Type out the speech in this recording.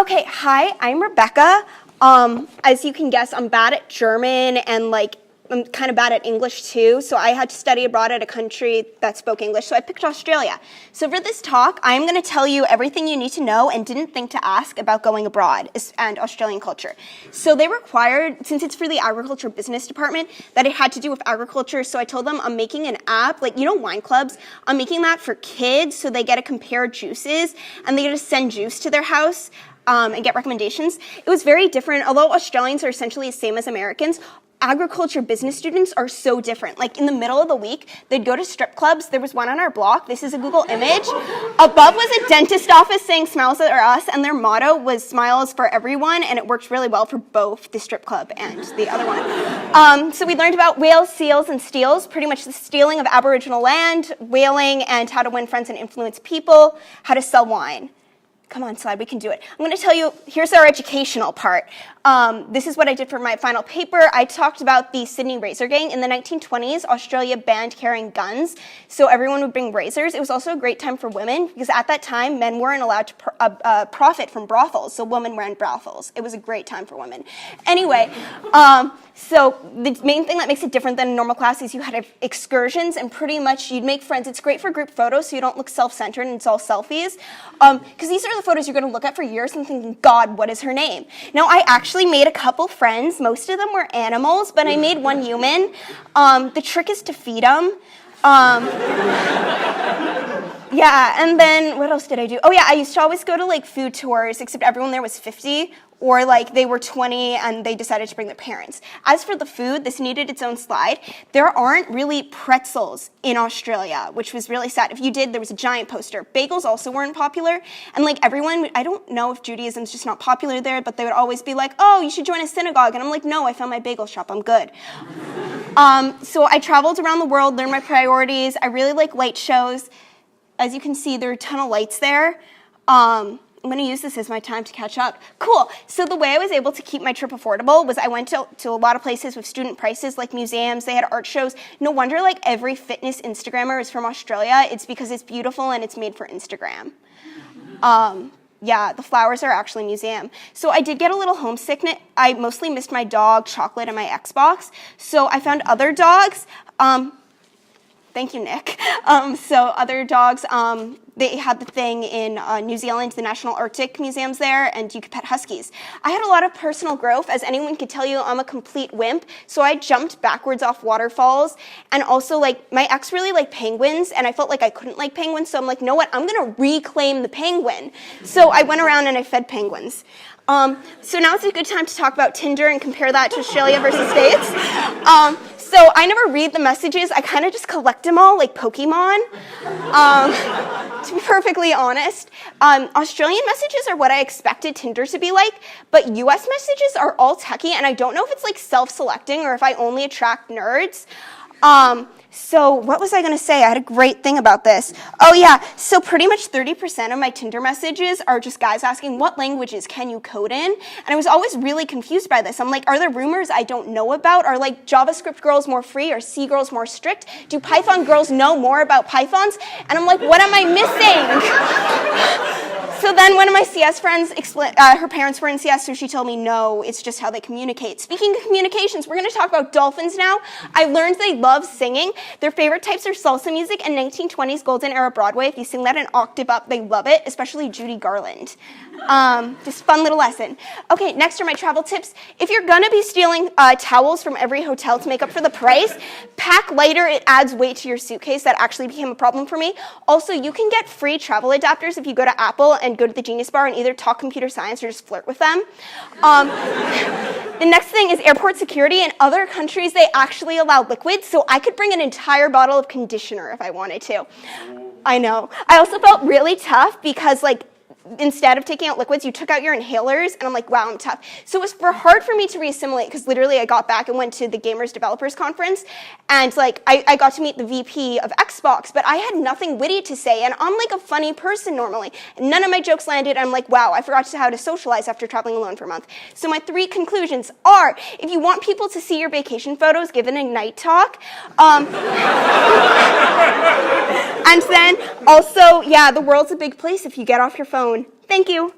Okay, hi, I'm Rebecca. As you can guess, I'm bad at German and I'm kind of bad at English too, so I had to study abroad at a country that spoke English, so I picked Australia. So for this talk, I'm going to tell you everything you need to know and didn't think to ask about going abroad and Australian culture. So they required, since it's for the agriculture business department, that it had to do with agriculture, so I told them I'm making an app, wine clubs, I'm making that for kids so they get to compare juices and they get to send juice to their house and get recommendations. It was very different. Although Australians are essentially the same as Americans, agriculture business students are so different. Like in the middle of the week, they'd go to strip clubs. There was one on our block. This is a Google image. Above was a dentist office saying smiles are us, and their motto was smiles for everyone, and it worked really well for both the strip club and the other one. So we learned about whales, seals, and steals, pretty much the stealing of Aboriginal land, whaling, and how to win friends and influence people, how to sell wine. Come on, slide, we can do it. I'm going to tell you, here's our educational part. This is what I did for my final paper. I talked about the Sydney razor gang. In the 1920s, Australia banned carrying guns, so everyone would bring razors. It was also a great time for women, because at that time, men weren't allowed to profit from brothels, so women ran brothels. It was a great time for women. Anyway, so the main thing that makes it different than a normal class is you had excursions, and pretty much you'd make friends. It's great for group photos, so you don't look self-centered, and it's all selfies, because these are the photos you're going to look at for years and thinking, God, what is her name? Now, I actually made a couple friends. Most of them were animals, but I made one human. The trick is to feed them. Yeah, and then what else did I do? Oh yeah, I used to always go to food tours, except everyone there was 50, or they were 20 and they decided to bring their parents. As for the food, this needed its own slide. There aren't really pretzels in Australia, which was really sad. If you did, there was a giant poster. Bagels also weren't popular, and everyone, I don't know if Judaism's just not popular there, but they would always be like, oh, you should join a synagogue, and I'm like, no, I found my bagel shop, I'm good. So I traveled around the world, learned my priorities. I really like light shows. As you can see, there are a ton of lights there. I'm going to use this as my time to catch up. Cool. So the way I was able to keep my trip affordable was I went to a lot of places with student prices, like museums. They had art shows. No wonder every fitness Instagrammer is from Australia. It's because it's beautiful and it's made for Instagram. Yeah, the flowers are actually a museum. So I did get a little homesick. I mostly missed my dog, Chocolate, and my Xbox. So I found other dogs. Thank you, Nick. So other dogs, they had the thing in New Zealand, the National Arctic Museum's there, and you could pet huskies. I had a lot of personal growth. As anyone could tell you, I'm a complete wimp, so I jumped backwards off waterfalls, and also, my ex really liked penguins, and I felt like I couldn't like penguins, so I'm like, you know what, I'm going to reclaim the penguin. So I went around and I fed penguins. So now it's a good time to talk about Tinder and compare that to Australia versus States. So I never read the messages. I kind of just collect them all like Pokemon, to be perfectly honest. Australian messages are what I expected Tinder to be like, but US messages are all techie, and I don't know if it's self-selecting or if I only attract nerds. So what was I going to say? I had a great thing about this. Oh yeah, so pretty much 30% of my Tinder messages are just guys asking, what languages can you code in? And I was always really confused by this. I'm like, are there rumors I don't know about? Are JavaScript girls more free or C girls more strict? Do Python girls know more about Pythons? And I'm like, what am I missing? So then one of my CS friends, her parents were in CS, so she told me, no, it's just how they communicate. Speaking of communications, we're going to talk about dolphins now. I learned they love singing. Their favorite types are salsa music and 1920s golden era Broadway. If you sing that an octave up, they love it, especially Judy Garland. Just fun little lesson. Okay, next are my travel tips. If you're going to be stealing towels from every hotel to make up for the price, pack lighter. It adds weight to your suitcase. That actually became a problem for me. Also, you can get free travel adapters if you go to Apple and go to the Genius Bar and either talk computer science or just flirt with them. The next thing is airport security. In other countries, they actually allow liquids, so I could bring an entire bottle of conditioner if I wanted to. I know. I also felt really tough because, instead of taking out liquids, you took out your inhalers, and I'm like, wow, I'm tough. So it was hard for me to reassimilate, because literally I got back and went to the Gamers Developers Conference, and I got to meet the VP of Xbox, but I had nothing witty to say, and I'm a funny person normally, and none of my jokes landed. I'm like, wow, I forgot how to socialize after traveling alone for a month. So my 3 conclusions are, if you want people to see your vacation photos, give an Ignite talk. And then also, yeah, the world's a big place if you get off your phone. Thank you.